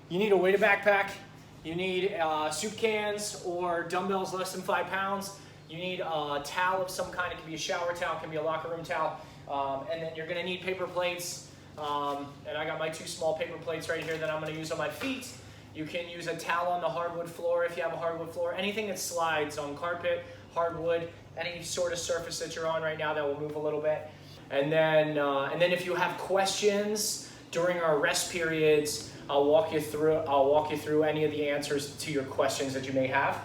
You need a weighted backpack. You need soup cans or dumbbells less than 5 pounds. You need a towel of some kind. It can be a shower towel, it can be a locker room towel. And then you're gonna need paper plates. And I got my 2 small paper plates right here that I'm gonna use on my feet. You can use a towel on the hardwood floor if you have a hardwood floor. Anything that slides on carpet, hardwood, any sort of surface that you're on right now that will move a little bit. And then if you have questions during our rest periods, I'll walk you through any of the answers to your questions that you may have.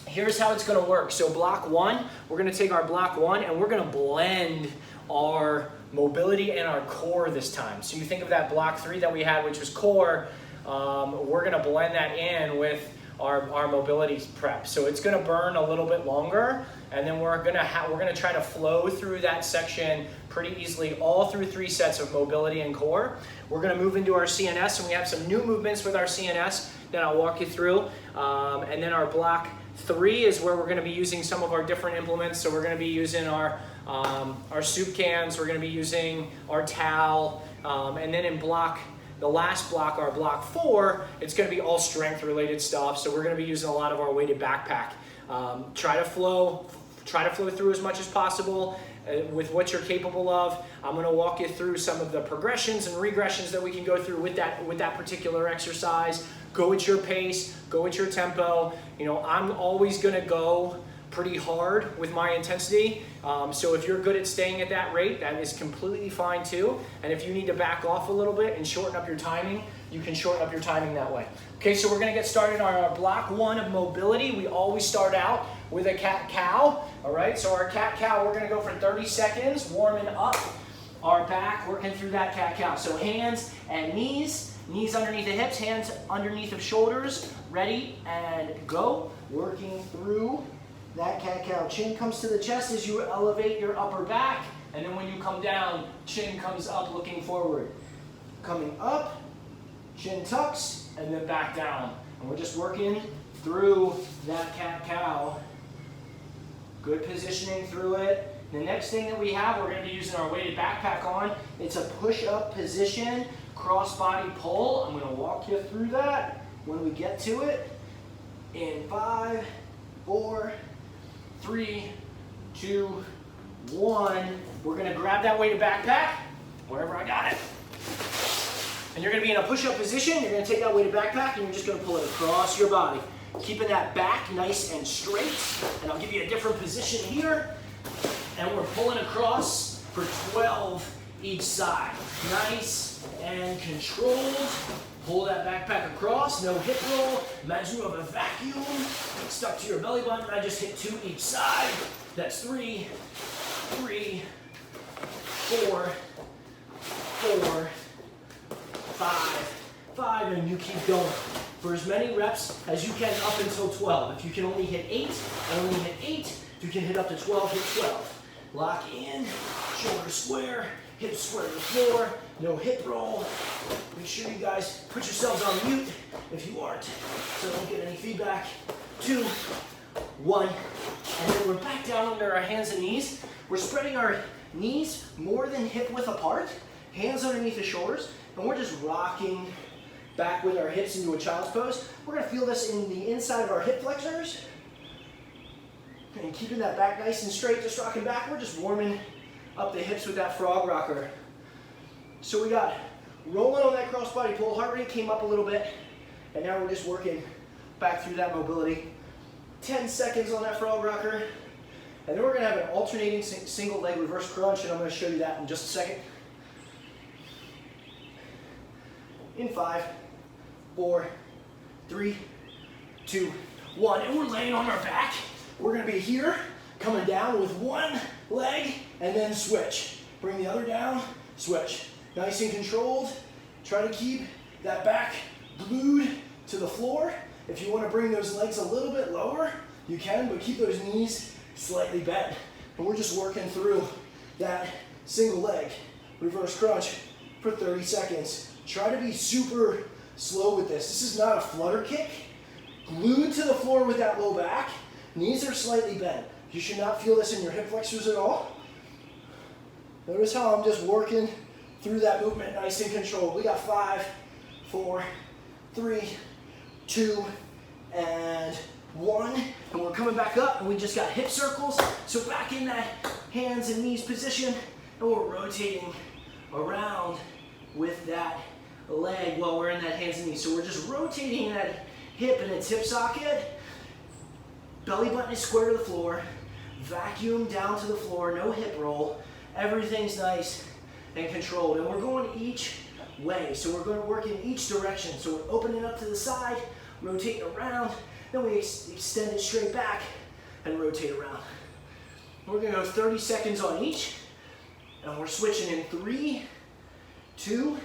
Here's how it's going to work. So block 1, we're going to take our block 1 and we're going to blend our mobility and our core this time. So you think of that block 3 that we had, which was core. We're going to blend that in with our mobility prep. So it's going to burn a little bit longer, and then we're going to try to flow through that section pretty easily all through 3 sets of mobility and core. We're going to move into our CNS, and we have some new movements with our CNS that I'll walk you through. And then our block 3 is where we're going to be using some of our different implements. So we're going to be using our soup cans, we're going to be using our towel, and then in the last block, our block 4, it's going to be all strength related stuff. So we're going to be using a lot of our weighted backpack. Try to flow through as much as possible with what you're capable of. I'm going to walk you through some of the progressions and regressions that we can go through with that particular exercise. Go at your pace, go at your tempo. You know, I'm always going to go pretty hard with my intensity. So if you're good at staying at that rate, that is completely fine too. And if you need to back off a little bit and shorten up your timing, you can shorten up your timing that way. Okay, so we're gonna get started on our block 1 of mobility. We always start out with a cat-cow. All right, so our cat-cow, we're gonna go for 30 seconds, warming up our back, working through that cat-cow. So hands and knees underneath the hips, hands underneath the shoulders, ready and go. Working through that cat-cow. Chin comes to the chest as you elevate your upper back, and then when you come down, chin comes up looking forward. Coming up, chin tucks, and then back down. And we're just working through that cat-cow. Good positioning through it. The next thing that we have, we're going to be using our weighted backpack on. It's a push-up position, cross-body pull. I'm going to walk you through that when we get to it. In 5, 4, 3, 2, 1. We're going to grab that weighted backpack, wherever I got it. And you're going to be in a push-up position. You're going to take that weighted backpack and you're just going to pull it across your body. Keeping that back nice and straight. And I'll give you a different position here. And we're pulling across for 12 each side. Nice and controlled. Pull that backpack across, no hip roll. Imagine you have a vacuum stuck to your belly button. I just hit 2 each side. That's 3, 3, 4, 4, 5, and you keep going. For as many reps as you can up until 12. If you can only hit 8, only hit 8. If you can hit up to 12, hit 12. Lock in, shoulder square, hips square to the floor, no hip roll. Make sure you guys put yourselves on mute if you aren't, so don't get any feedback. 2, 1, and then we're back down under our hands and knees. We're spreading our knees more than hip width apart, hands underneath the shoulders, and we're just rocking back with our hips into a child's pose. We're gonna feel this in the inside of our hip flexors. And keeping that back nice and straight, just rocking back. We're just warming up the hips with that frog rocker. So we got rolling on that cross-body pull. Heart rate came up a little bit. And now we're just working back through that mobility. 10 seconds on that frog rocker. And then we're gonna have an alternating single leg reverse crunch, and I'm gonna show you that in just a second. In 5, 4, 3, 2, 1. And we're laying on our back. We're gonna be here, coming down with one leg, and then switch. Bring the other down, switch. Nice and controlled. Try to keep that back glued to the floor. If you wanna bring those legs a little bit lower, you can, but keep those knees slightly bent. And we're just working through that single leg reverse crunch for 30 seconds. Try to be super slow with this. This is not a flutter kick. Glued to the floor with that low back. Knees are slightly bent. You should not feel this in your hip flexors at all. Notice how I'm just working through that movement nice and controlled. We got 5, 4, 3, 2, and 1. And we're coming back up, and we just got hip circles. So back in that hands and knees position, and we're rotating around with that leg while we're in that hands and knees. So we're just rotating that hip in its hip socket. Belly button is square to the floor. Vacuum down to the floor, no hip roll. Everything's nice and controlled. And we're going each way. So we're going to work in each direction. So we're opening up to the side, rotating around, then we extend it straight back and rotate around. We're going to go 30 seconds on each. And we're switching in 3, 2,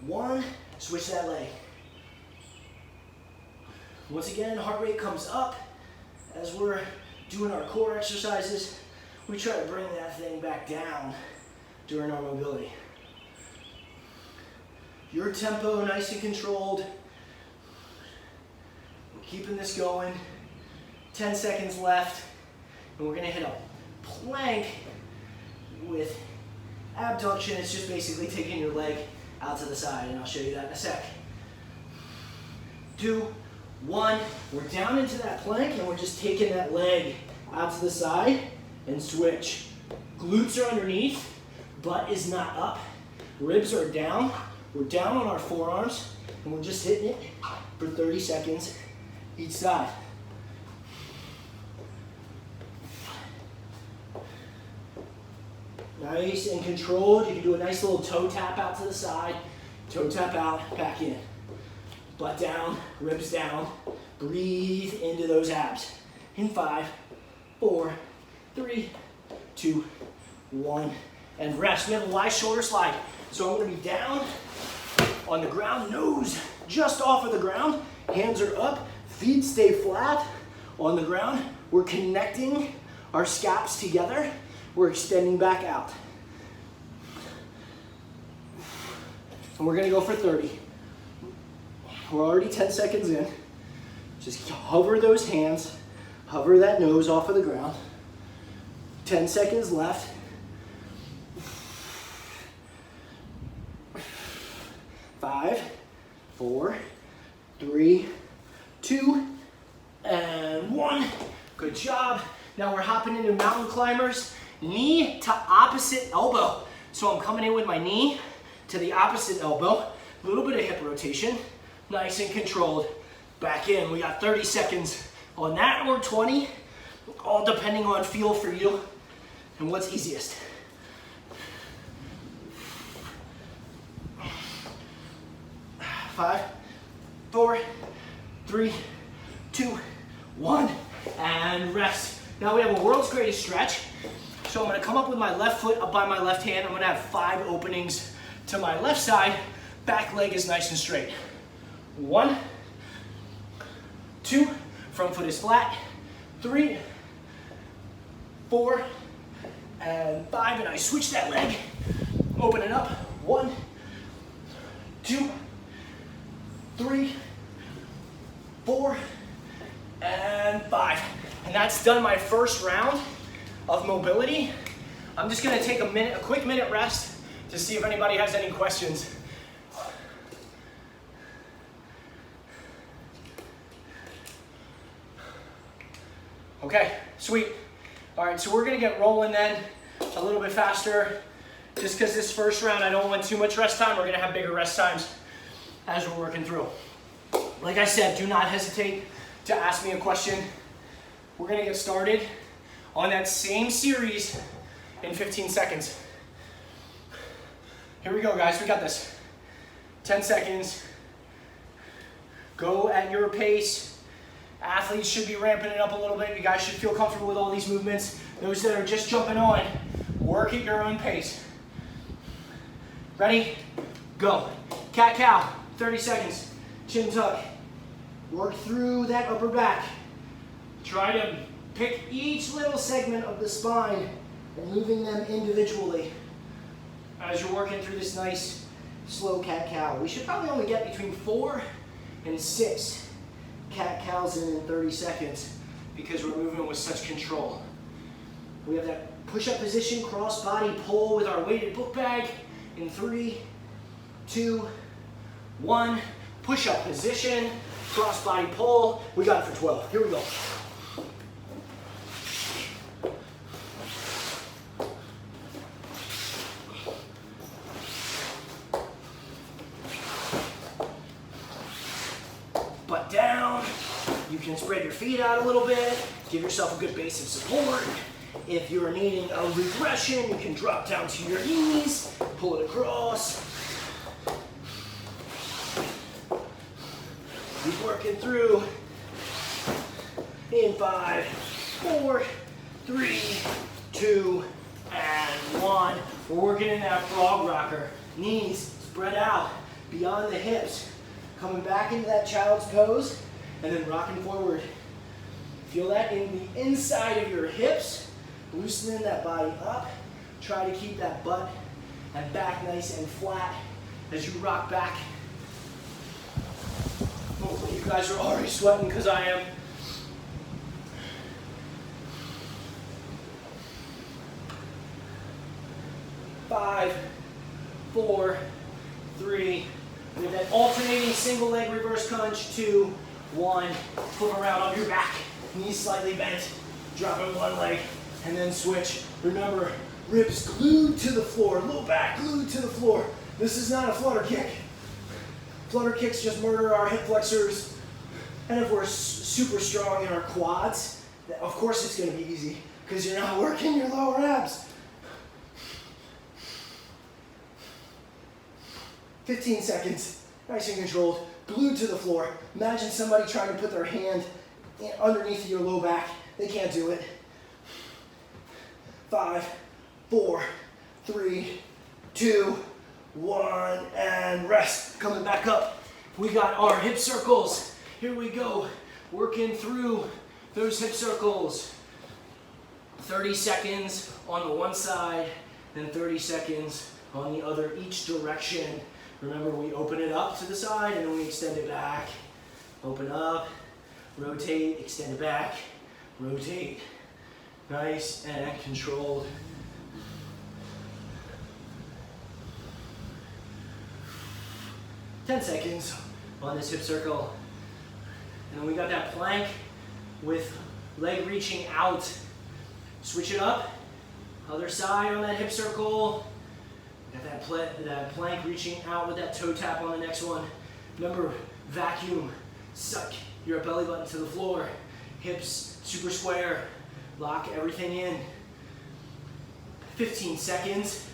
1. Switch that leg. Once again, heart rate comes up as we're doing our core exercises. We try to bring that thing back down during our mobility. Your tempo, nice and controlled. We're keeping this going. 10 seconds left. And we're going to hit a plank with abduction. It's just basically taking your leg out to the side, and I'll show you that in a sec. 2, 1. We're down into that plank, and we're just taking that leg out to the side and switch. Glutes are underneath, butt is not up, ribs are down. We're down on our forearms, and we're just hitting it for 30 seconds each side. Nice and controlled. You can do a nice little toe tap out to the side, toe tap out, back in. Butt down, ribs down. Breathe into those abs. In 5, 4, 3, 2, 1, and rest. We have a wide shoulder slide. So I'm going to be down on the ground, nose just off of the ground. Hands are up, feet stay flat on the ground. We're connecting our scaps together. We're extending back out. And we're going to go for 30. We're already 10 seconds in. Just hover those hands, hover that nose off of the ground. 10 seconds left. 5, 4, 3, 2, and 1. Good job. Now we're hopping into mountain climbers. Knee to opposite elbow. So I'm coming in with my knee to the opposite elbow. A little bit of hip rotation. Nice and controlled. Back in. We got 30 seconds on that, or 20. All depending on feel for you and what's easiest. 5, 4, 3, 2, 1, and rest. Now we have a world's greatest stretch. So I'm going to come up with my left foot up by my left hand. I'm going to have 5 openings to my left side. Back leg is nice and straight. 1, 2, front foot is flat. 3, 4, and 5. And I switch that leg. Open it up. 1, 2, 3, 4, and 5. And that's done my first round of mobility. I'm just going to take a quick minute rest to see if anybody has any questions. Okay, sweet. All right, so we're going to get rolling then a little bit faster. Just because this first round I don't want too much rest time, we're going to have bigger rest times as we're working through. Like I said, do not hesitate to ask me a question. We're going to get started on that same series in 15 seconds. Here we go, guys. We got this. 10 seconds. Go at your pace. Athletes should be ramping it up a little bit. You guys should feel comfortable with all these movements. Those that are just jumping on, work at your own pace. Ready? Go. Cat-cow. 30 seconds. Chin tuck. Work through that upper back. Try to pick each little segment of the spine and moving them individually as you're working through this nice, slow cat-cow. We should probably only get between 4 and 6 cat-cows in 30 seconds because we're moving with such control. We have that push-up position, cross-body pull with our weighted book bag in 3, 2, 1. Push-up position, cross-body pull. We got it for 12. Here we go. Butt down. You can spread your feet out a little bit. Give yourself a good base of support. If you're needing a regression, you can drop down to your knees, pull it across. Keep working through. In 5, 4, 3, 2, and 1. We're working in that frog rocker. Knees spread out beyond the hips. Coming back into that child's pose, and then rocking forward. Feel that in the inside of your hips, loosening that body up. Try to keep that butt and back nice and flat as you rock back. Hopefully you guys are already sweating because I am. Five, 4, 3. We have that alternating single leg reverse crunch. 2, 1. Flip around on your back. Knees slightly bent. Dropping one leg and then switch. Remember, ribs glued to the floor. Low back glued to the floor. This is not a flutter kick. Flutter kicks just murder our hip flexors. And if we're super strong in our quads, of course it's going to be easy because you're not working your lower abs. 15 seconds, nice and controlled, glued to the floor. Imagine somebody trying to put their hand underneath your low back. They can't do it. 5, 4, 3, 2, 1, and rest. Coming back up. We got our hip circles. Here we go. Working through those hip circles. 30 seconds on the one side, and 30 seconds on the other, each direction. Remember, we open it up to the side and then we extend it back. Open up, rotate, extend it back, rotate. Nice and controlled. Ten seconds on this hip circle. And then we got that plank with leg reaching out. Switch it up. Other side on that hip circle. Got that plank reaching out with that toe tap on the next one. Remember, vacuum, suck your belly button to the floor. Hips super square, lock everything in. 15 seconds.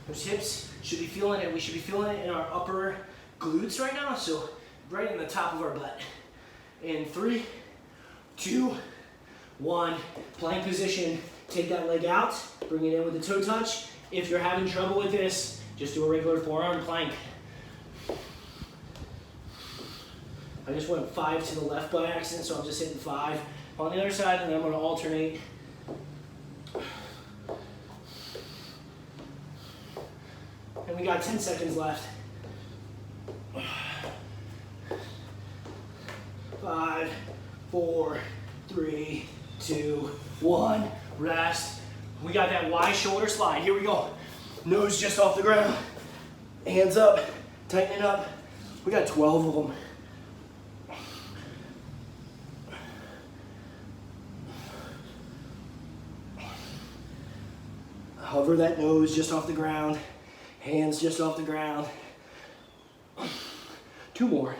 Those hips should be feeling it. We should be feeling it in our upper glutes right now, so right in the top of our butt. In 3, 2, 1, plank position. Take that leg out, bring it in with the toe touch. If you're having trouble with this, just do a regular forearm plank. I just went 5 to the left by accident, so I'm just hitting 5 on the other side, and then I'm going to alternate. And we got 10 seconds left. 5, 4, 3, 2, 1. Rest. We got that wide shoulder slide. Here we go. Nose just off the ground. Hands up. Tighten it up. We got 12 of them. Hover that nose just off the ground. Hands just off the ground. 2 more.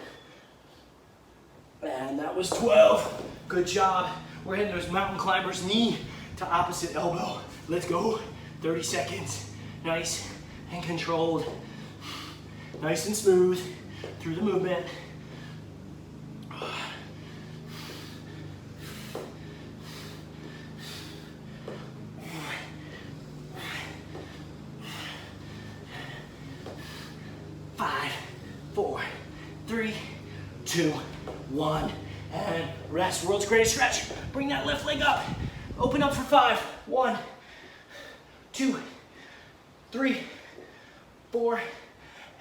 And that was 12. Good job. We're hitting those mountain climbers, knee to opposite elbow. Let's go. 30 seconds. Nice and controlled. Nice and smooth through the movement. 5, 4, 3, 2, 1, and rest. World's greatest stretch. Bring that left leg up. Open up for 5. 1, 2, 3, 4,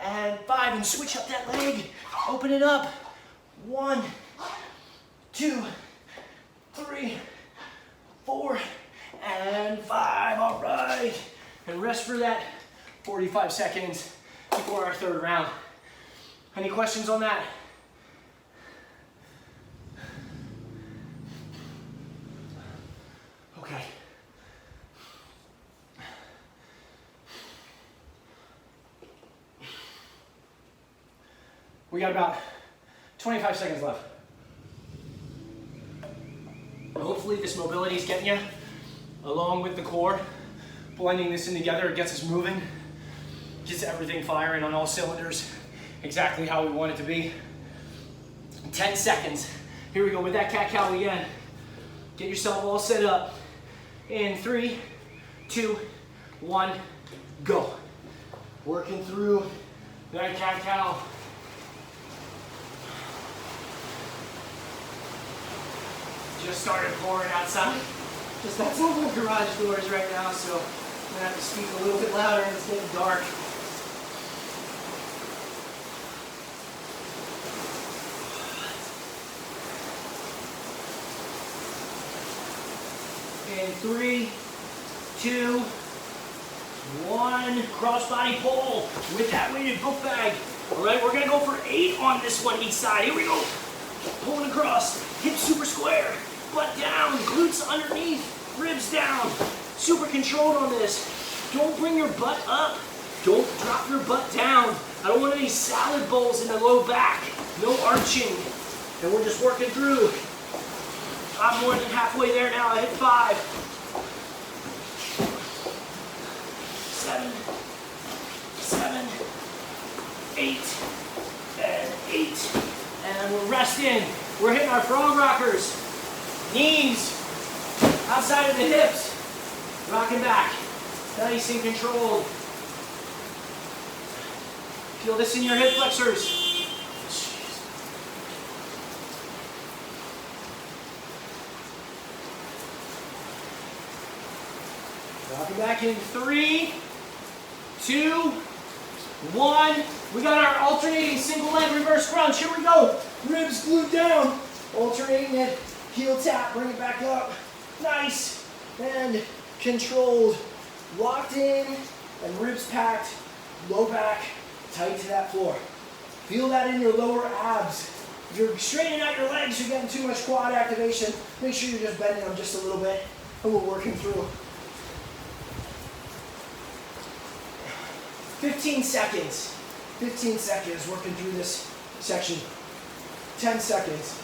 and 5. And switch up that leg. Open it up. 1, 2, 3, 4, and 5. All right. And rest for that 45 seconds. before our third round. Any questions on that? Okay. We got about 25 seconds left. Hopefully this mobility is getting you along with the core. Blending this in together, it gets us moving. Gets everything firing on all cylinders. Exactly how we want it to be. 10 seconds. Here we go with that cat-cow again. Get yourself all set up. In 3, 2, 1, go. Working through that cat-cow. Just started pouring outside. Just outside my garage doors right now, so I'm gonna have to speak a little bit louder and it's getting dark. In 3, 2, 1, crossbody pull with that weighted book bag. All right, we're gonna go for 8 on this one each side. Here we go. Pulling across, hips super square, butt down, glutes underneath, ribs down. Super controlled on this. Don't bring your butt up. Don't drop your butt down. I don't want any salad bowls in the low back. No arching. And we're just working through. I'm more than halfway there now. I hit 5, 7, 8, and 8. And we're resting. We're hitting our frog rockers. Knees outside of the hips. Rocking back. Nice and controlled. Feel this in your hip flexors. Rocking back in 3, 2, 1. We got our alternating single leg reverse crunch. Here we go. Ribs glued down. Alternating it. Heel tap. Bring it back up. Nice and controlled. Locked in and ribs packed. Low back. Tight to that floor. Feel that in your lower abs. If you're straightening out your legs, you're getting too much quad activation. Make sure you're just bending them just a little bit. And we're working through. 15 seconds. 15 seconds working through this section. 10 seconds.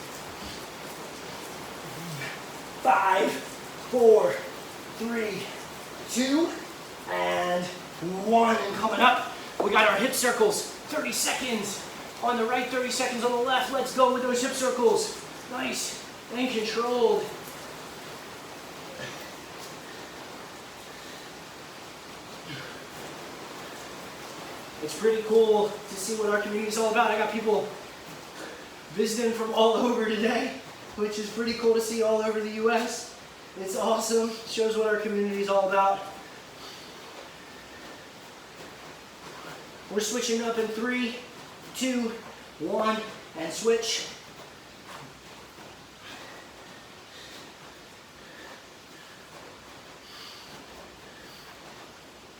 5, 4, 3, 2, and 1. And coming up, we got our hip circles. 30 seconds on the right, 30 seconds on the left. Let's go with those hip circles. Nice and controlled. It's pretty cool to see what our community is all about. I got people visiting from all over today, which is pretty cool to see all over the US. It's awesome. Shows what our community is all about. We're switching up in 3, 2, 1, and switch.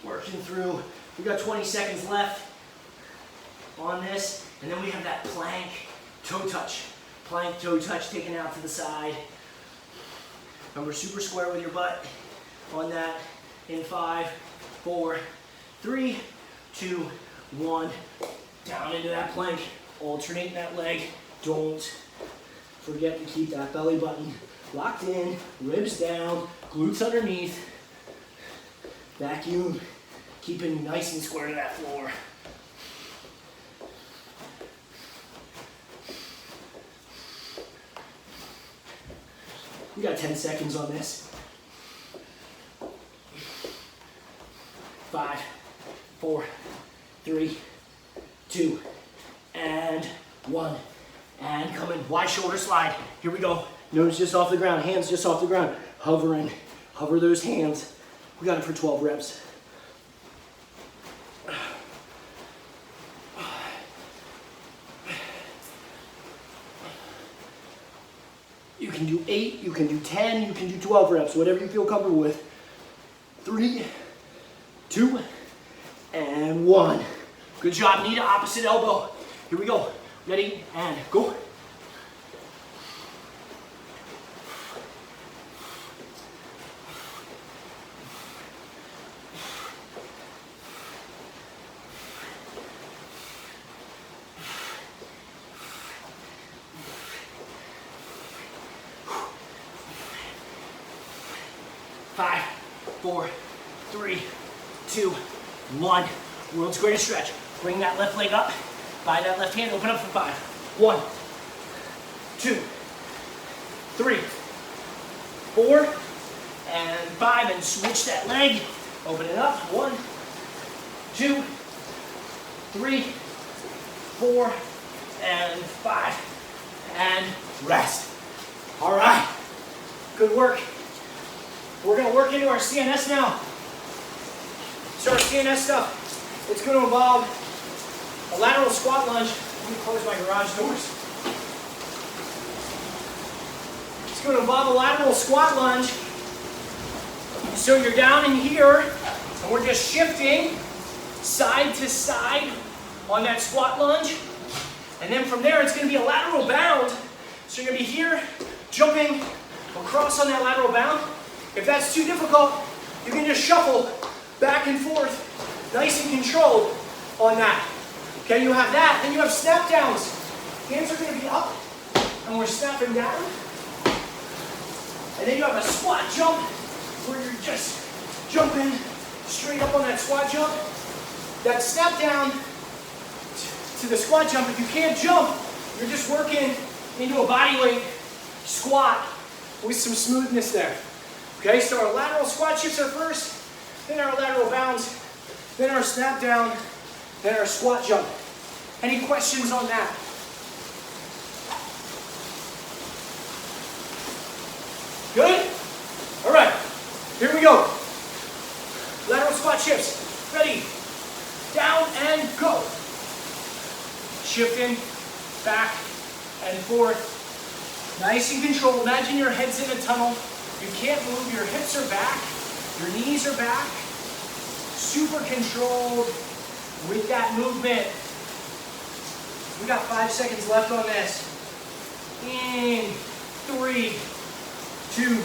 Working through. We got 20 seconds left on this, and then we have that plank toe touch. Plank toe touch taken out to the side. Remember, super square with your butt on that in 5, 4, 3, 2, 1. Down into that plank. Alternating that leg. Don't forget to keep that belly button locked in, ribs down, glutes underneath. Vacuum. Keeping you nice and square to that floor. We got 10 seconds on this. 5, 4, 3, 2, and 1. And coming, wide shoulder slide. Here we go. Nose just off the ground, hands just off the ground. Hovering, hover those hands. We got it for 12 reps. You can do 8, you can do 10, you can do 12 reps, whatever you feel comfortable with. 3, 2, and 1. Good job, knee to opposite elbow. Here we go. Ready, and go. Five, four, three, two, one. World's greatest stretch. Bring that left leg up. By that left hand, open up for 5. 1, 2, 3, 4, and 5. And switch that leg. Open it up. 1, 2, 3, 4, and 5. And rest. All right. Good work. We're going to work into our CNS now. So our CNS stuff, it's going to involve a lateral squat lunge. Let me close my garage doors. It's going to involve a lateral squat lunge. So you're down in here, and we're just shifting side to side on that squat lunge. And then from there, it's going to be a lateral bound. So you're going to be here, jumping across on that lateral bound. If that's too difficult, you can just shuffle back and forth, nice and controlled on that. Okay, you have that, then you have snap downs. Hands are going to be up, and we're snapping down. And then you have a squat jump, where you're just jumping straight up on that squat jump. That snap down to the squat jump, if you can't jump, you're just working into a bodyweight squat with some smoothness there. Okay, so our lateral squat shifts are first, then our lateral bounds, then our snap down, then our squat jump. Any questions on that? Good? All right, here we go. Lateral squat shifts. Ready? Down and go. Shifting back and forth. Nice and controlled. Imagine your head's in a tunnel. You can't move. Your hips are back. Your knees are back. Super controlled with that movement. We got 5 seconds left on this. In 3, 2,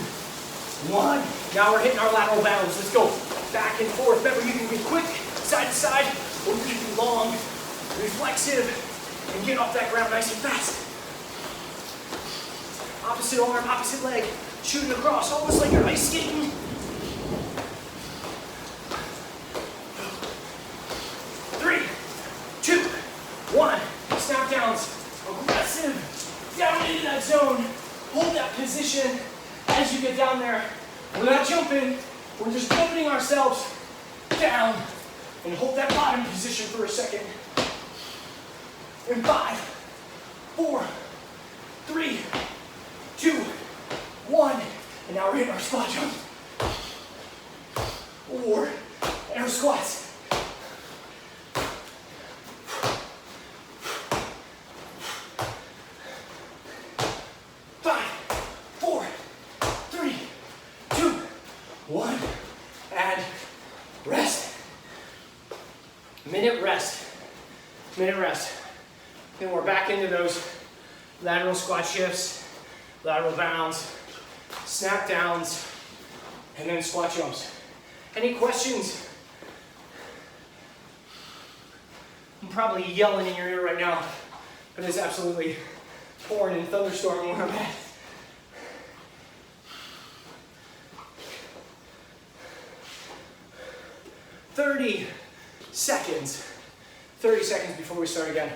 1. Now we're hitting our lateral bounds. Let's go. Back and forth. Remember, you can be quick, side to side, or you can be long, reflexive, and get off that ground nice and fast. Opposite arm, opposite leg, shooting across, almost like you're ice skating. 3, 2, 1. Snap downs. Aggressive. Down into that zone. Hold that position as you get down there. We're not jumping. We're just opening ourselves down. And hold that bottom position for a second. In 5, 4, 3, 2, 1. And now we're hitting our squat jump. Or our squats. 5, 4, 3, 2, 1. And rest. Minute rest. Minute rest. Then we're back into those lateral squat shifts, lateral bounds, snap downs, and then squat jumps. Any questions? I'm probably yelling in your ear right now, but it's absolutely pouring and thunderstorming where I'm at. "30 seconds. 30 seconds before we start again.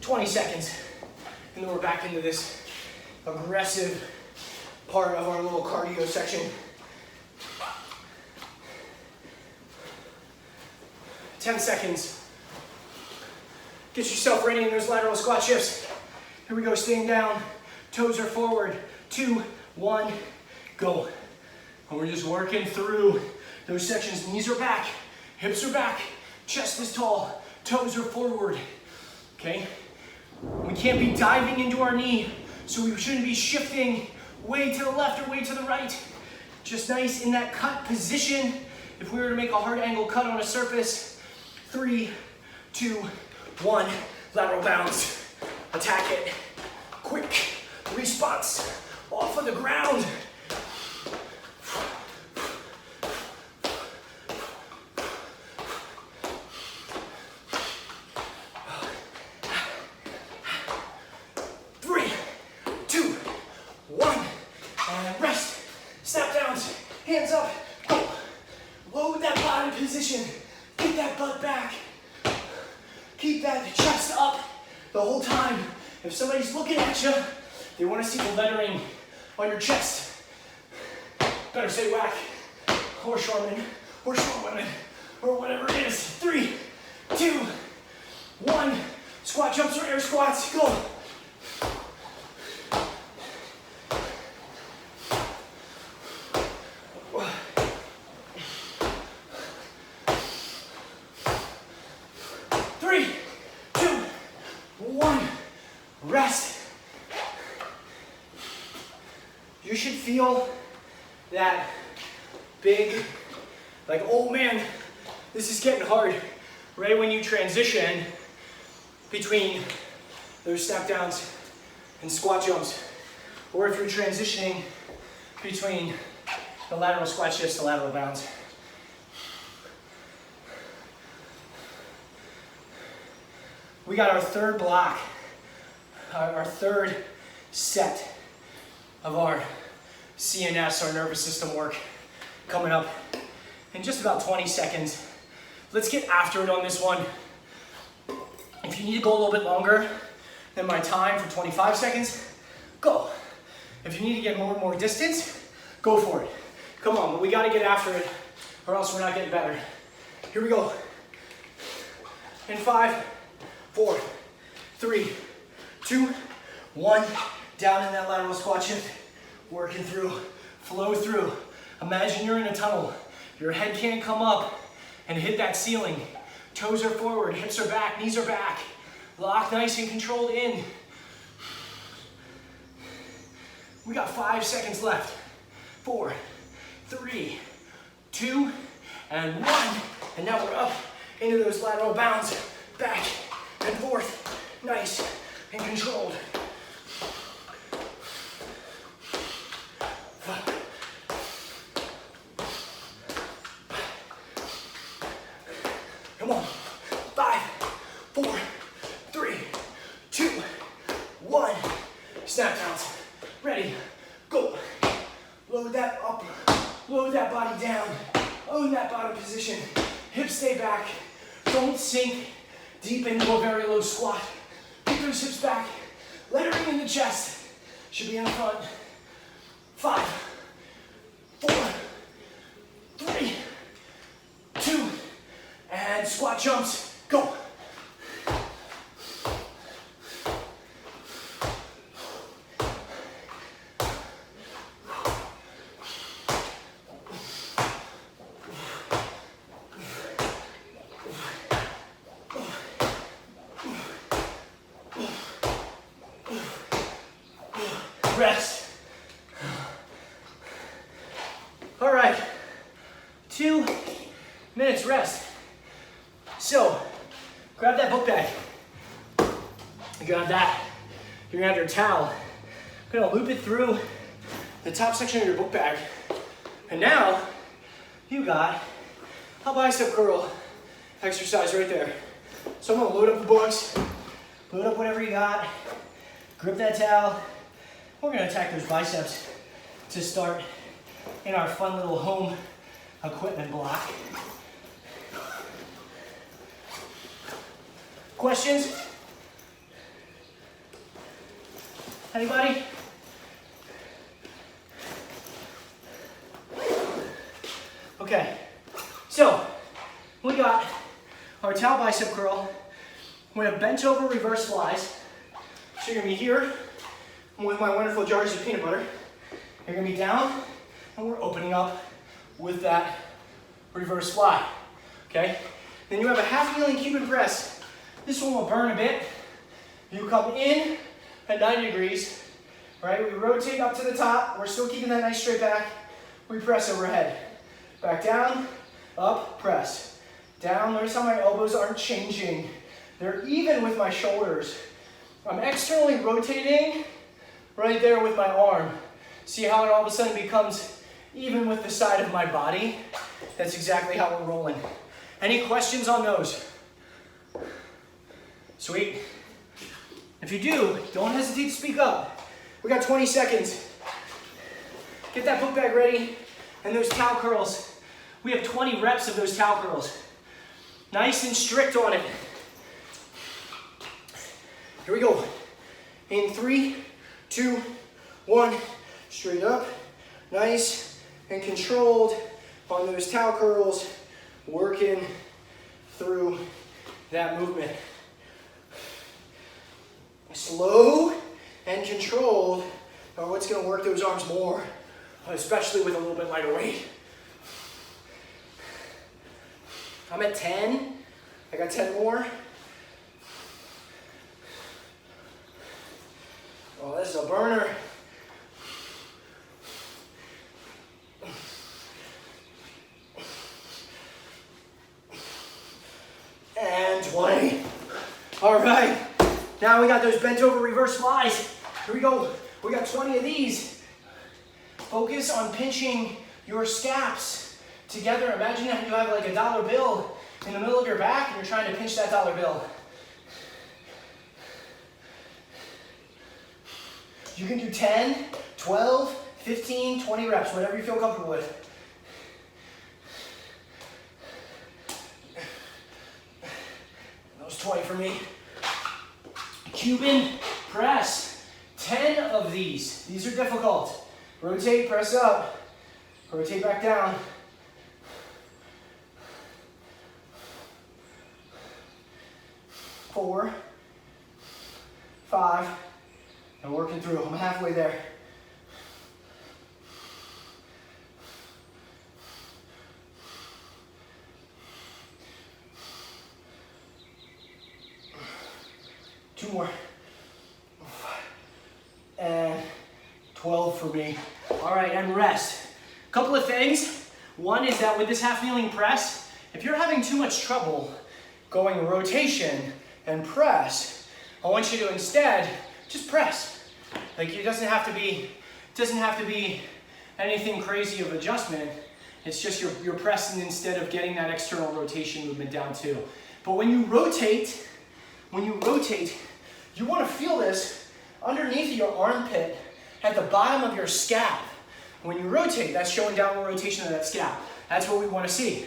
"20 seconds. And then we're back into this aggressive part of our little cardio section. 10 seconds. Get yourself ready in those lateral squat shifts. Here we go, staying down. Toes are forward. 2, 1, go. And we're just working through those sections. Knees are back, hips are back, chest is tall, toes are forward. Okay? We can't be diving into our knee, so we shouldn't be shifting way to the left or way to the right. just nice in that cut position. If we were to make a hard angle cut on a surface, 3, 2, 1, lateral bounce, attack it, quick response, off of the ground. Hands up, go. Load that bottom position. Get that butt back. Keep that chest up the whole time. If somebody's looking at you, they want to see the lettering on your chest. Better say whack, or shoreman, or shorewoman, or whatever it is. 3, 2, 1. Squat jumps or air squats, go. Rest. You should feel that big, like, oh man, this is getting hard, right when you transition between those step downs and squat jumps, or if you're transitioning between the lateral squat shifts to lateral bounds. We got our third block. Our third set of our CNS, our nervous system work, coming up in just about 20 seconds. Let's get after it on this one. If you need to go a little bit longer than my time for 25 seconds, go. If you need to get more distance, go for it. Come on, but we gotta get after it or else we're not getting better. Here we go. In 5, 4, 3, 2, 1, down in that lateral squat shift, working through, flow through. Imagine you're in a tunnel. Your head can't come up and hit that ceiling. Toes are forward, hips are back, knees are back. Lock nice and controlled in. We got 5 seconds left. 4, 3, 2, and 1. And now we're up into those lateral bounds, back and forth, nice and controlled. Come on. 5, 4, 3, 2, 1. Snap downs. Ready. Go. Load that up. Load that body down. Own that bottom position. Hips stay back. Don't sink deep into a very low squat. Keep those hips back. Lettering in the chest. Should be in the front. 5, 4, 3, 2, and squat jumps. Go. Rest. All right, 2 minutes rest. So, grab that book bag. Grab that. You're gonna have your towel. You're gonna loop it through the top section of your book bag. And now, you got a bicep curl exercise right there. So I'm gonna load up the books, load up whatever you got, grip that towel. We're gonna attack those biceps to start in our fun little home equipment block. Questions? Anybody? Okay, so we got our towel bicep curl. We're gonna bent over reverse flies. So you're gonna be here with my wonderful jars of peanut butter. You're gonna be down, and we're opening up with that reverse fly, okay? Then you have a half kneeling Cuban press. This one will burn a bit. You come in at 90 degrees, right? We rotate up to the top. We're still keeping that nice straight back. We press overhead. Back down, up, press. Down, notice how my elbows aren't changing. They're even with my shoulders. I'm externally rotating right there with my arm. See how it all of a sudden becomes even with the side of my body? That's exactly how we're rolling. Any questions on those? Sweet. If you do, don't hesitate to speak up. We got 20 seconds. Get that book bag ready and those cow curls. We have 20 reps of those cow curls. Nice and strict on it. Here we go. In 3, 2, 1. Straight up. Nice and controlled on those cow curls. Working through that movement. Slow and controlled are what's going to work those arms more, especially with a little bit lighter weight. I'm at 10. I got 10 more. Oh, this is a burner. And 20. All right. Now we got those bent over reverse flies. Here we go. We got 20 of these. Focus on pinching your scaps together. Imagine that you have like a dollar bill in the middle of your back and you're trying to pinch that dollar bill. You can do 10, 12, 15, 20 reps, whatever you feel comfortable with. That was 20 for me. Cuban press, 10 of these. These are difficult. Rotate, press up. Rotate back down. 4, 5, and working through. I'm halfway there. Two more. And 12 for me. All right, and rest. Couple of things. One is that with this half kneeling press, if you're having too much trouble going rotation and press, I want you to instead just press. Like it doesn't have to be anything crazy of adjustment. It's just you're pressing instead of getting that external rotation movement down too. But when you rotate, you want to feel this underneath your armpit at the bottom of your scap. When you rotate, that's showing downward rotation of that scap. That's what we want to see.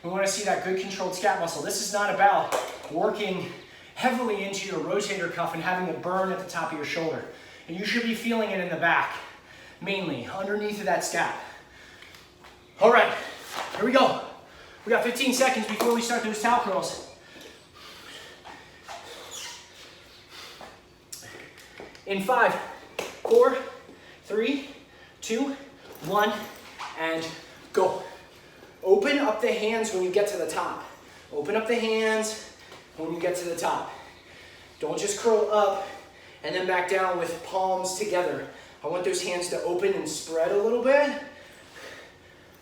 We want to see that good controlled scap muscle. This is not about working heavily into your rotator cuff and having it burn at the top of your shoulder. And you should be feeling it in the back, mainly underneath of that scap. All right, here we go. We got 15 seconds before we start those towel curls. In 5, 4, 3, 2, 1, and go. Open up the hands when you get to the top. Open up the hands when you get to the top. Don't just curl up and then back down with palms together. I want those hands to open and spread a little bit.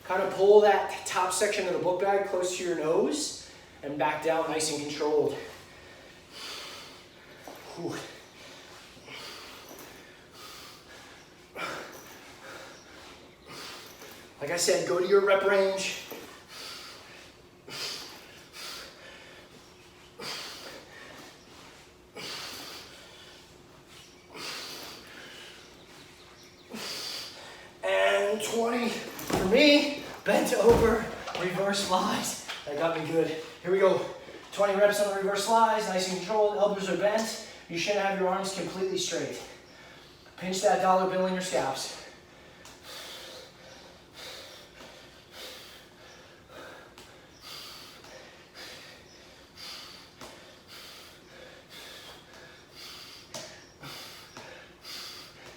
Kind of pull that top section of the book bag close to your nose and back down nice and controlled. Whew. Like I said, go to your rep range. And 20 for me, bent over, reverse flies. That got me good. Here we go. 20 reps on the reverse flies, nice and controlled, elbows are bent. You shouldn't have your arms completely straight. Pinch that dollar bill in your scaps.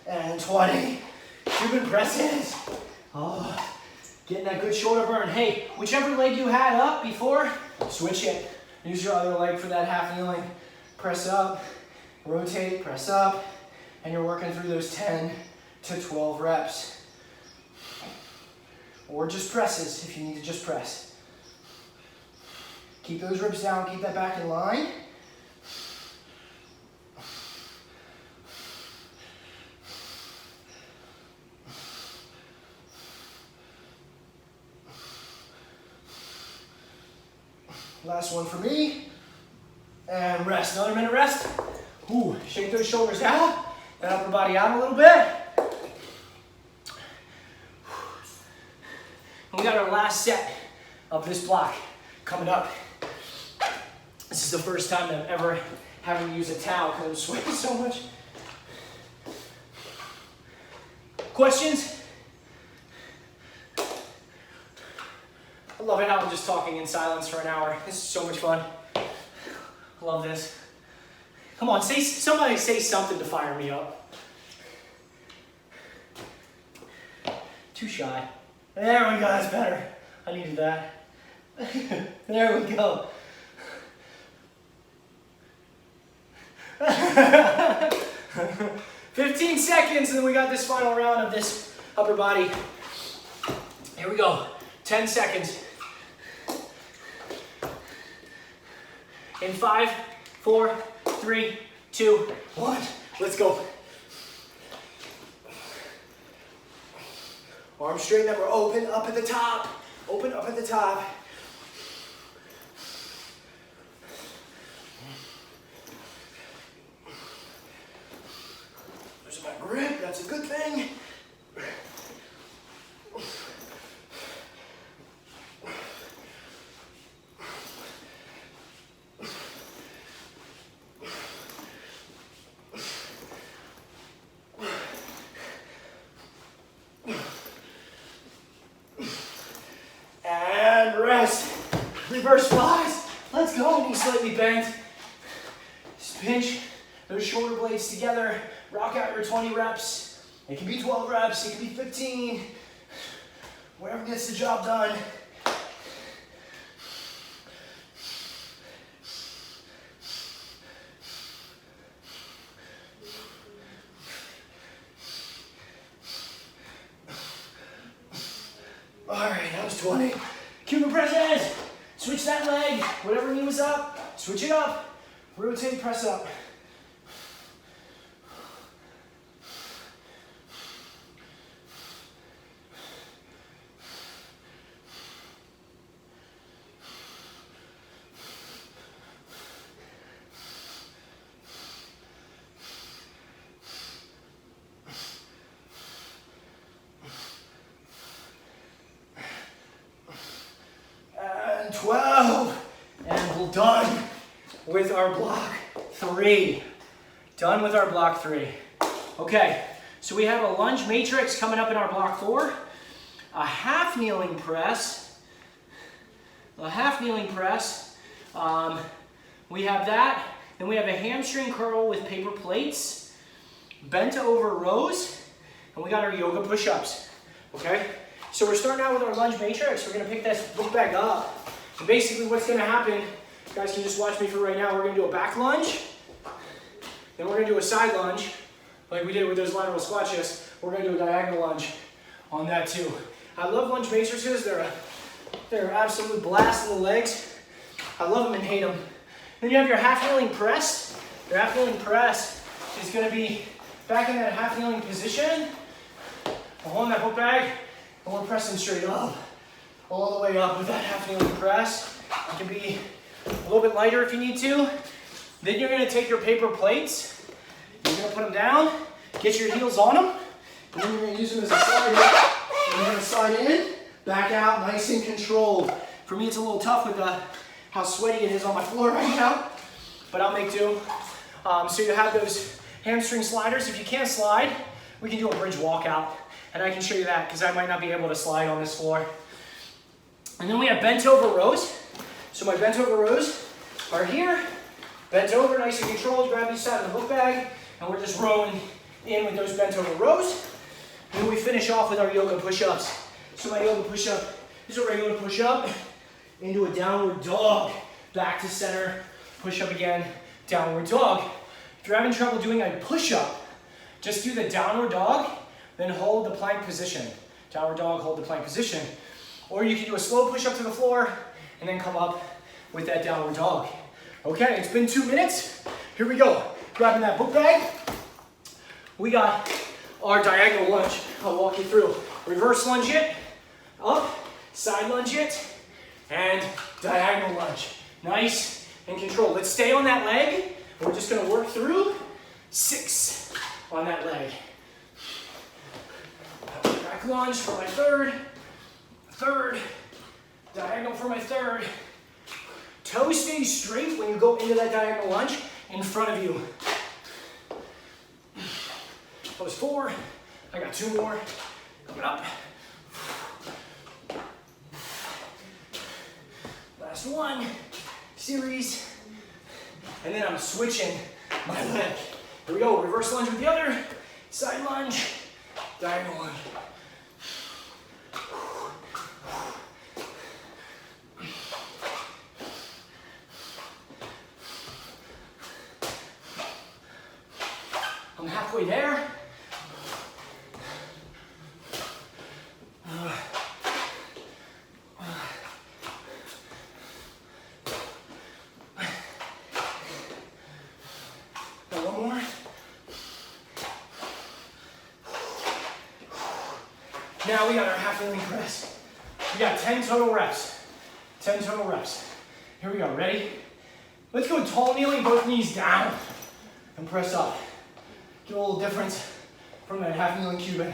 And 20. Cuban presses. Oh, getting that good shoulder burn. Hey, whichever leg you had up before, switch it. Use your other leg for that half kneeling. Press up, rotate, press up, and you're working through those 10 to 12 reps. or just presses if you need to just press. Keep those ribs down, keep that back in line. Last one for me. And rest, another minute rest. Ooh, shake those shoulders out, that upper body out a little bit. And we got our last set of this block coming up. This is the first time that I'm ever having to use a towel because I'm sweating so much. Questions? I love it how I'm just talking in silence for an hour. This is so much fun. I love this. Come on, somebody say something to fire me up. Too shy. There we go, that's better. I needed that. There we go. 15 seconds and then we got this final round of this upper body. Here we go. 10 seconds. In 5, 4, 3, 2, 1. Let's go. Arms straight, never open up at the top. Open up at the top. There's my grip, that's a good thing. Reverse flies. Let's go. Knees slightly bent. Just pinch those shoulder blades together. Rock out your 20 reps. It can be 12 reps. It can be 15. Whatever gets the job done. All right, that was 20. Cuban presses. Switch that leg, whatever knee was up, switch it up, rotate, press up. And 12. And we're done with our block 3. Done with our block 3. Okay, so we have a lunge matrix coming up in our block 4. A half kneeling press. We have that. Then we have a hamstring curl with paper plates. Bent over rows. And we got our yoga push-ups. Okay? So we're starting out with our lunge matrix. We're going to pick this book bag up. And basically what's going to happen, you guys can just watch me for right now. We're going to do a back lunge. Then we're going to do a side lunge, like we did with those lateral squat chests. We're going to do a diagonal lunge on that too. I love lunge matrices. They're an absolute blast in the legs. I love them and hate them. Then you have your half kneeling press. Your half kneeling press is going to be back in that half kneeling position. We're holding that book bag. And we're pressing straight up, all the way up with that half kneeling press. It can be a little bit lighter if you need to. Then you're gonna take your paper plates, you're gonna put them down, get your heels on them, and then you're gonna use them as a slider. And you're gonna slide in, back out, nice and controlled. For me, it's a little tough with how sweaty it is on my floor right now, but I'll make do. So you have those hamstring sliders. If you can't slide, we can do a bridge walkout. And I can show you that because I might not be able to slide on this floor. And then we have bent over rows. So my bent over rows are here. Bent over, nice and controlled. Grab each side of the book bag. And we're just rowing in with those bent over rows. And then we finish off with our yoga push-ups. So my yoga push-up is a regular push-up into a downward dog. Back to center. Push-up again. Downward dog. If you're having trouble doing a push-up, just do the downward dog. Then hold the plank position. Downward dog, hold the plank position. Or you can do a slow push up to the floor and then come up with that downward dog. Okay, it's been 2 minutes. Here we go. Grabbing that book bag. We got our diagonal lunge. I'll walk you through. Reverse lunge it, up, side lunge it, and diagonal lunge. Nice and controlled. Let's stay on that leg. We're just gonna work through 6 on that leg. Back lunge for my third, diagonal for my third. Toes stay straight when you go into that diagonal lunge in front of you. That was 4. I got 2 more. Coming up. Last one. Series. And then I'm switching my leg. Here we go. Reverse lunge with the other. Side lunge. Diagonal lunge. I'm halfway there. One more. Now we got our half kneeling press. We got 10 total reps. 10 total reps. Here we go. Ready? Let's go tall kneeling, both knees down, and press up. Get a little difference from that half kneeling Cuban.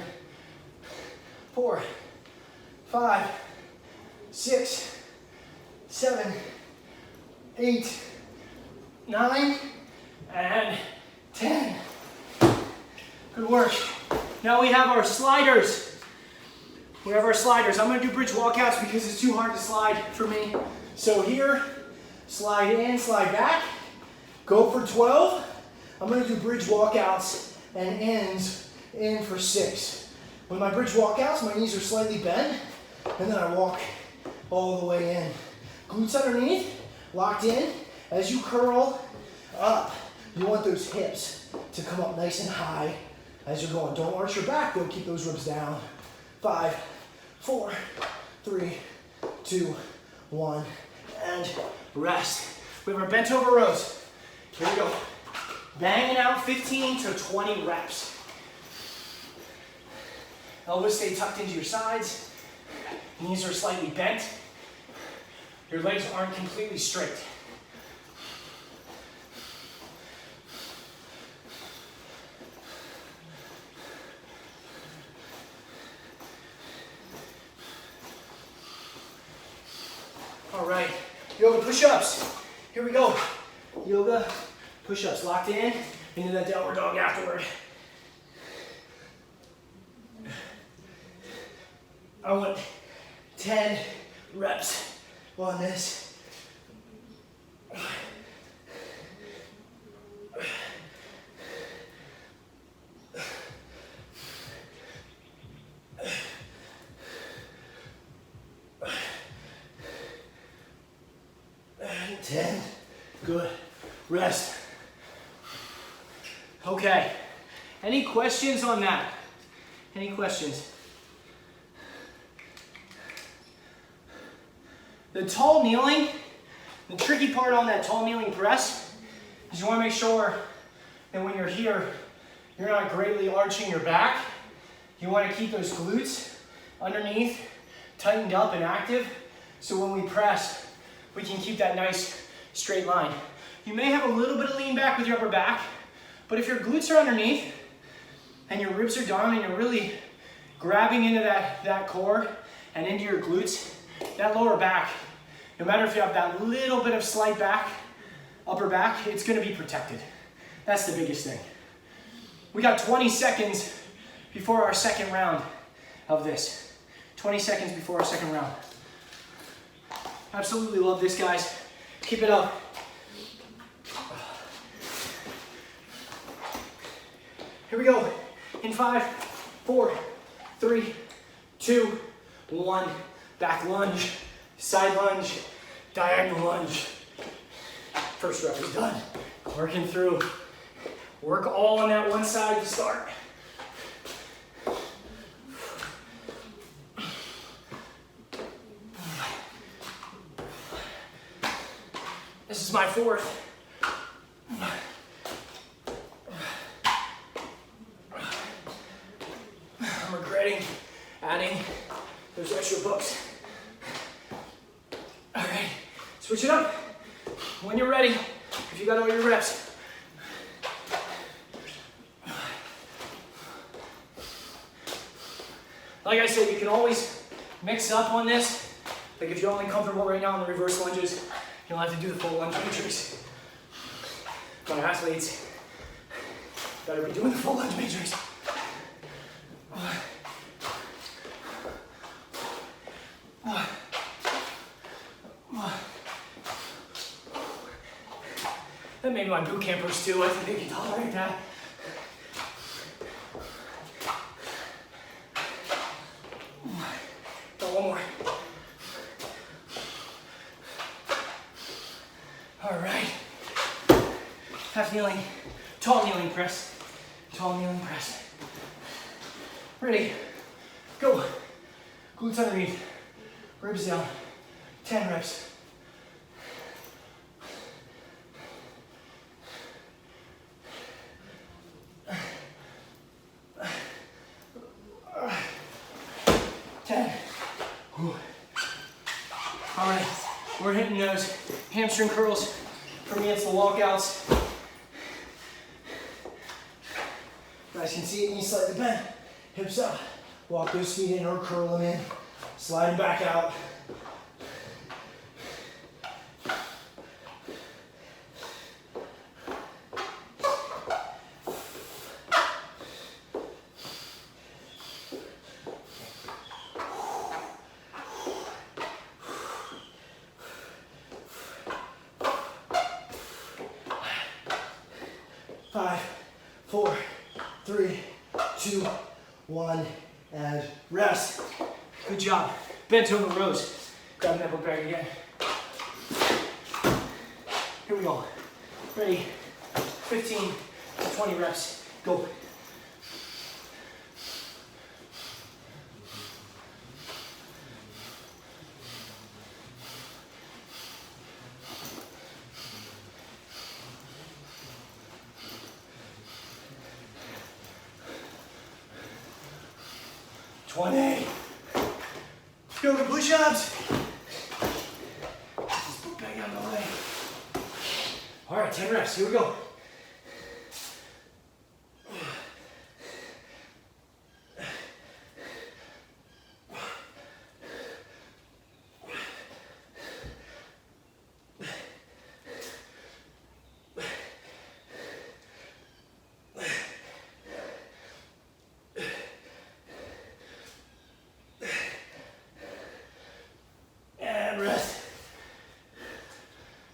4, 5, 6, 7, 8, 9, and 10. Good work. Now we have our sliders. We have our sliders. I'm gonna do bridge walkouts because it's too hard to slide for me. So here, slide in, slide back. Go for 12. I'm gonna do bridge walkouts and ends in for 6. With my bridge walkouts, my knees are slightly bent, and then I walk all the way in. Glutes underneath, locked in. As you curl up, you want those hips to come up nice and high as you're going. Don't arch your back, though. Keep those ribs down. 5, 4, 3, 2, 1, and rest. We have our bent over rows. Here we go. Banging out 15 to 20 reps. Elbows stay tucked into your sides. Knees are slightly bent. Your legs aren't completely straight. All right, yoga push-ups. Here we go. Yoga push-ups, locked in, into that downward dog afterward. I want 10 reps on this. And 10. Good. Rest. Okay. Any questions on that? Any questions? The tall kneeling, the tricky part on that tall kneeling press is you want to make sure that when you're here, you're not greatly arching your back. You want to keep those glutes underneath, tightened up and active, so when we press, we can keep that nice straight line. You may have a little bit of lean back with your upper back, but if your glutes are underneath and your ribs are down and you're really grabbing into that core and into your glutes, that lower back, no matter if you have that little bit of slight back, upper back, it's gonna be protected. That's the biggest thing. We got 20 seconds before our second round of this. 20 seconds before our second round. Absolutely love this, guys. Keep it up. Here we go. In 5, 4, 3, 2, 1. Back lunge, side lunge, diagonal lunge. First rep is done. Working through. Work all on that one side to start. This is my fourth. I'm regretting adding those extra books. All right, switch it up. When you're ready, if you got all your reps. Like I said, you can always mix up on this. Like if you're only comfortable right now in the reverse lunges, you don't have to do the full lunge matrix. But our athletes gotta be doing the full lunge matrix. That maybe my boot campers too, I think they can tolerate that. Got one more. All right. Half kneeling, tall kneeling press. Tall kneeling press. Ready, go. Glutes underneath, ribs down, 10 reps. All right, we're hitting those hamstring curls. For me, it's the walkouts. You guys can see it, knees slightly bent, hips up. Walk those feet in or curl them in. Slide them back out. Five, four, three, two, one, and rest. Good job. Bent over rows. Grab that book bag again. Here we go. Ready? 15 to 20 reps. Go. Yoga push-ups. Just put back out of the way. All right, 10 reps. Here we go.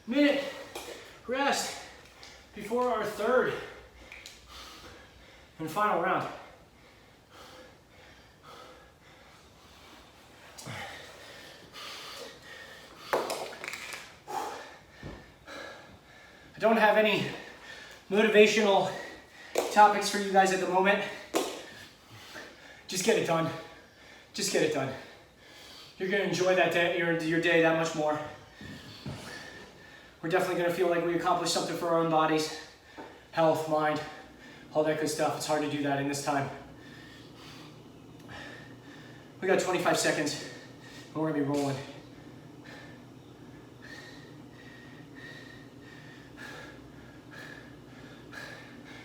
Minute rest before our third and final round. I don't have any motivational topics for you guys at the moment. Just get it done. Just get it done. You're gonna enjoy that day, your day that much more. We're definitely gonna feel like we accomplished something for our own bodies, health, mind, all that good stuff. It's hard to do that in this time. We got 25 seconds and we're gonna be rolling.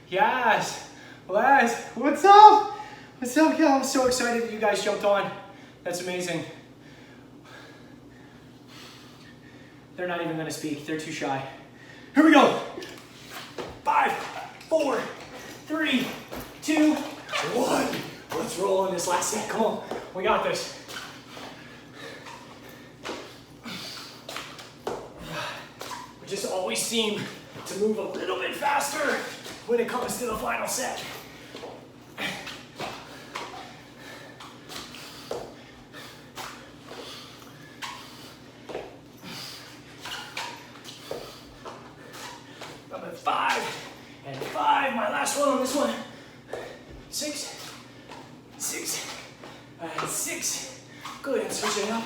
Yes, Les, what's up? What's up, Kel? I'm so excited that you guys jumped on. That's amazing. They're not even gonna speak, they're too shy. Here we go. 5, 4, 3, 2, 1. Let's roll on this last set, come on. We got this. We just always seem to move a little bit faster when it comes to the final set. I'm at 5 and 5. My last one on this one. 6, 6, and 6. Good, and switch it up.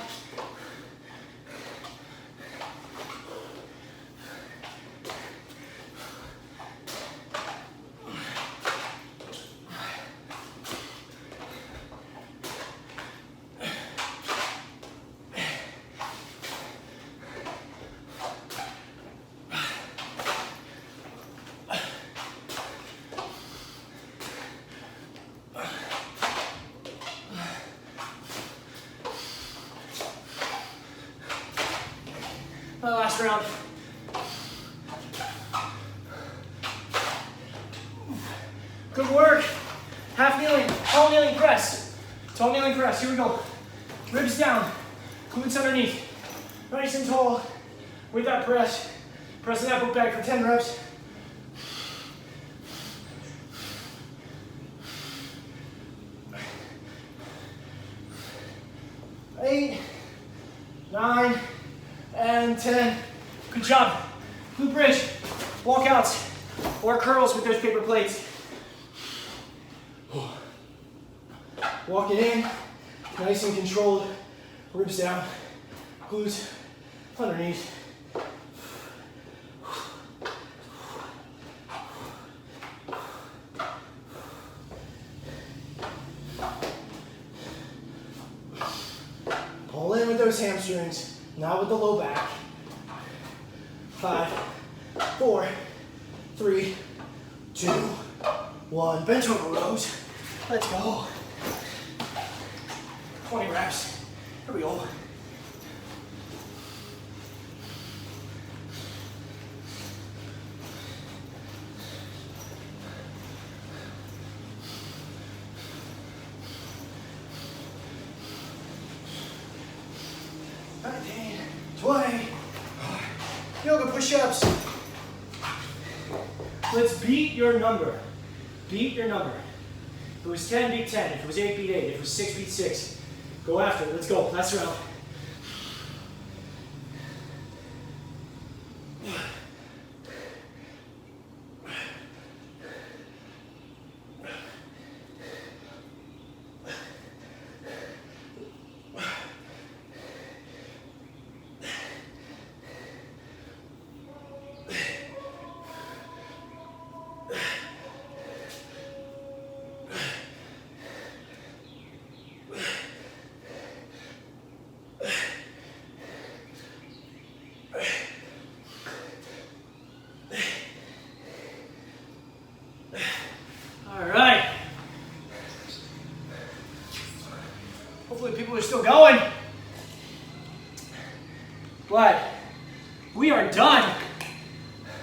Last round. Good work. Half kneeling, tall kneeling press. Tall kneeling press, here we go. Ribs down, glutes underneath. Nice and tall with that press. Pressing that book back for 10 reps. Eight, 9, and 10. Good job. Glute bridge, walkouts, or curls with those paper plates. Walking in, nice and controlled. Ribs down, glutes underneath. Pull in with those hamstrings, not with the low back. 5, 4, 3, 2, 1. Bench over rows. Let's go. 20 reps. Here we go. $19, $20. Yoga push-ups. Let's beat your number. Beat your number. If it was 10, beat 10. If it was 8, beat 8. If it was 6, beat 6. Go after it. Let's go. Last round. Hopefully people are still going. But we are done.